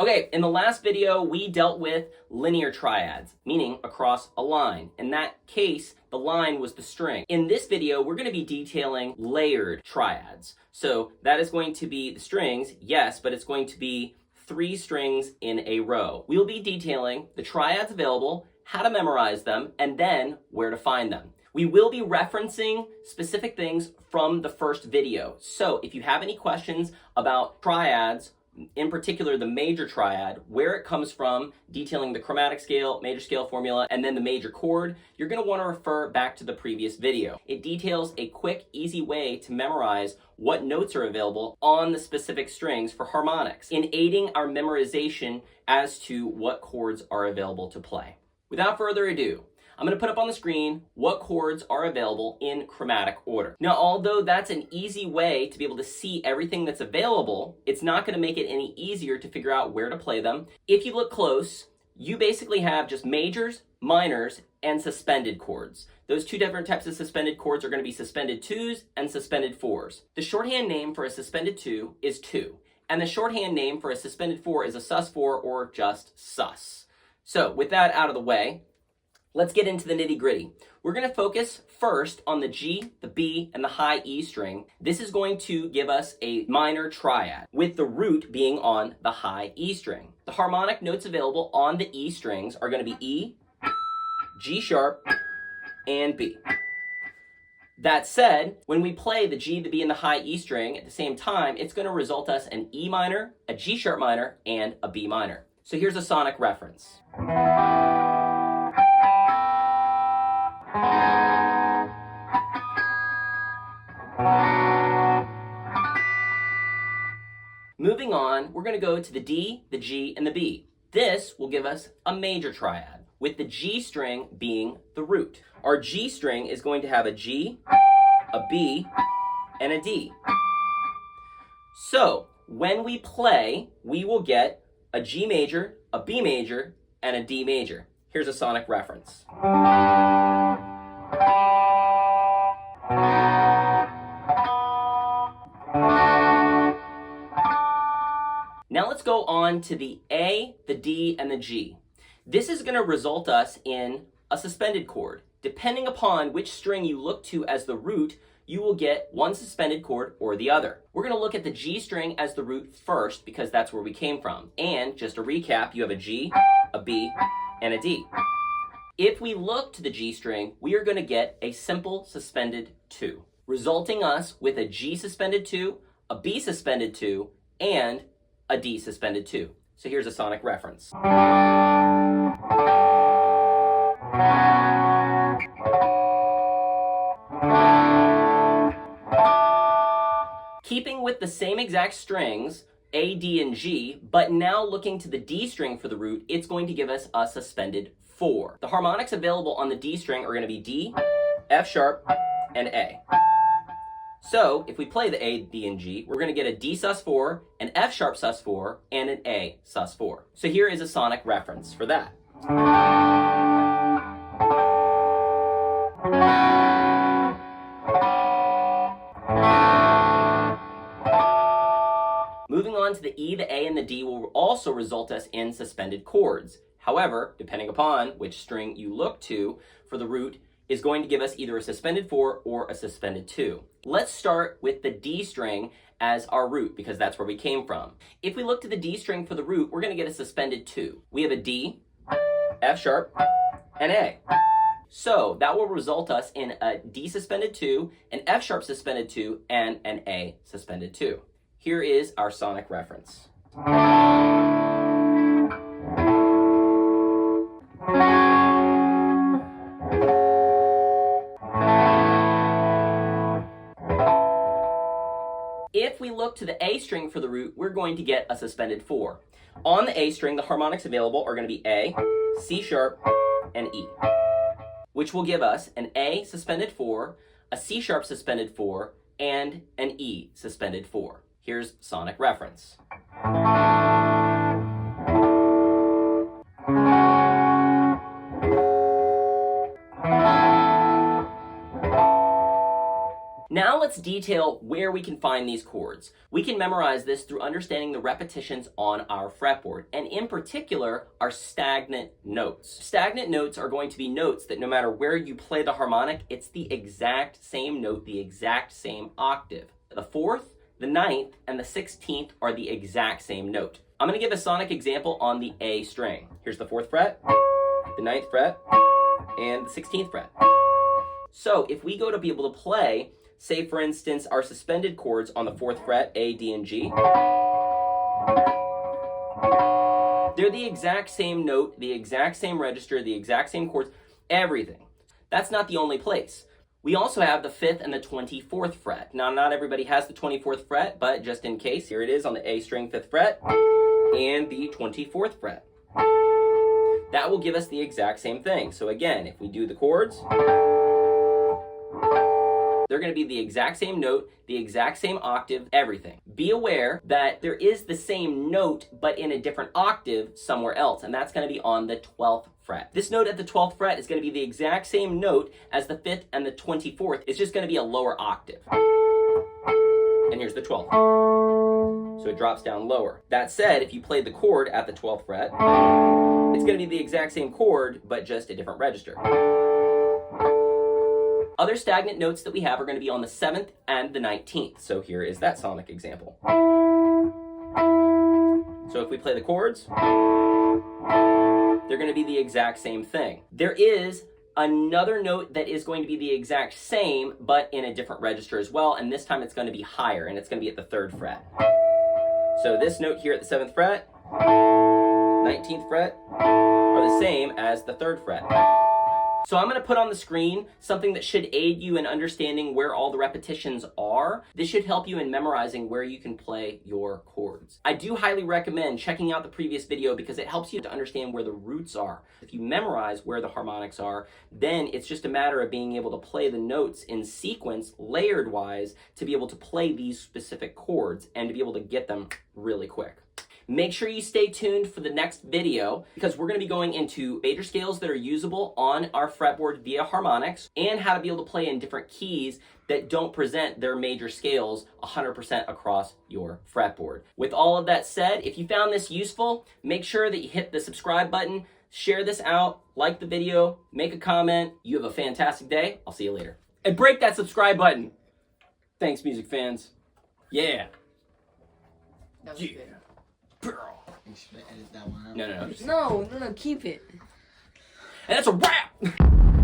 Okay, in the last video, we dealt with linear triads, meaning across a line. In that case, the line was the string. In this video, we're going to be detailing layered triads. So that is going to be the strings, yes, but it's going to be 3 strings in a row. We'll be detailing the triads available, how to memorize them, and then where to find them. We will be referencing specific things from the first video. So if you have any questions about triads, in particular the major triad, where it comes from, detailing the chromatic scale, major scale formula, and then the major chord, you're going to want to refer back to the previous video. It details a quick, easy way to memorize what notes are available on the specific strings for harmonics, in aiding our memorization as to what chords are available to play. Without further ado, I'm going to put up on the screen what chords are available in chromatic order. Now, although that's an easy way to be able to see everything that's available, it's not going to make it any easier to figure out where to play them. If you look close, you basically have just majors, minors, and suspended chords. Those 2 different types of suspended chords are going to be suspended 2s and suspended 4s. The shorthand name for a suspended 2 is 2, and the shorthand name for a suspended 4 is a sus4 or just sus. So with that out of the way, let's get into the nitty-gritty. We're going to focus first on the G, the B, and the high E string. This is going to give us a minor triad, with the root being on the high E string. The harmonic notes available on the E strings are going to be E, G sharp, and B. That said, when we play the G, the B, and the high E string at the same time, it's going to result us an E minor, a G sharp minor, and a B minor. So here's a sonic reference. Moving on, we're going to go to the D, the G, and the B. This will give us a major triad, with the G string being the root. Our G string is going to have a G, a B, and a D. So, when we play, we will get a G major, a B major, and a D major. Here's a sonic reference. Now let's go on to the A, the D, and the G. This is going to result us in a suspended chord. Depending upon which string you look to as the root, you will get one suspended chord or the other. We're going to look at the G string as the root first because that's where we came from. And just to recap, you have a G, a B, and a D. If we look to the G string, we are going to get a simple suspended 2, resulting us with a G suspended 2, a B suspended 2, and a D suspended 2. So here's a sonic reference. Keeping with the same exact strings, A, D, and G, but now looking to the D string for the root, it's going to give us a suspended 4. The harmonics available on the D string are going to be D, F sharp, and A. So if we play the A, D, and G, we're going to get a D sus4, an F sharp sus4, and an A sus4. So here is a sonic reference for that. Moving on to the E, the A, and the D will also result us in suspended chords. However, depending upon which string you look to for the root, is going to give us either a suspended 4 or a suspended 2. Let's start with the D string as our root because that's where we came from. If we look to the D string for the root, we're going to get a suspended 2. We have a D, F sharp, and A. So that will result us in a D suspended 2, an F sharp suspended 2, and an A suspended 2. Here is our sonic reference. If we look to the A string for the root, we're going to get a suspended 4. On the A string, the harmonics available are going to be A, C sharp, and E, which will give us an A suspended 4, a C sharp suspended 4, and an E suspended 4. Here's sonic reference. Now let's detail where we can find these chords. We can memorize this through understanding the repetitions on our fretboard, and in particular, our stagnant notes. Stagnant notes are going to be notes that no matter where you play the harmonic, it's the exact same note, the exact same octave. The 4th, the 9th, and the 16th are the exact same note. I'm going to give a sonic example on the A string. Here's the 4th fret, the 9th fret, and the 16th fret. So if we go to be able to play, say for instance, our suspended chords on the 4th fret, A, D, and G, they're the exact same note, the exact same register, the exact same chords, everything. That's not the only place. We also have the 5th and the 24th fret. Now, not everybody has the 24th fret, but just in case, here it is on the A string 5th fret and the 24th fret. That will give us the exact same thing. So again, if we do the chords, they're going to be the exact same note, the exact same octave, everything. Be aware that there is the same note, but in a different octave somewhere else, and that's going to be on the 12th fret. This note at the 12th fret is going to be the exact same note as the 5th and the 24th. It's just going to be a lower octave. And here's the 12th. So it drops down lower. That said, if you played the chord at the 12th fret, it's going to be the exact same chord, but just a different register. Other stagnant notes that we have are going to be on the 7th and the 19th. So here is that sonic example. So if we play the chords, they're going to be the exact same thing. There is another note that is going to be the exact same, but in a different register as well, and this time it's going to be higher, and it's going to be at the 3rd fret. So this note here at the 7th fret, 19th fret, are the same as the 3rd fret. So I'm going to put on the screen something that should aid you in understanding where all the repetitions are. This should help you in memorizing where you can play your chords. I do highly recommend checking out the previous video because it helps you to understand where the roots are. If you memorize where the harmonics are, then it's just a matter of being able to play the notes in sequence, layered wise, to be able to play these specific chords and to be able to get them really quick. Make sure you stay tuned for the next video because we're going to be going into major scales that are usable on our fretboard via harmonics and how to be able to play in different keys that don't present their major scales 100% across your fretboard. With all of that said, if you found this useful, make sure that you hit the subscribe button, share this out, like the video, make a comment. You have a fantastic day. I'll see you later. And break that subscribe button. Thanks, music fans. Yeah. That was good. Girl. You should edit that one out. No, No, keep it. And that's a wrap!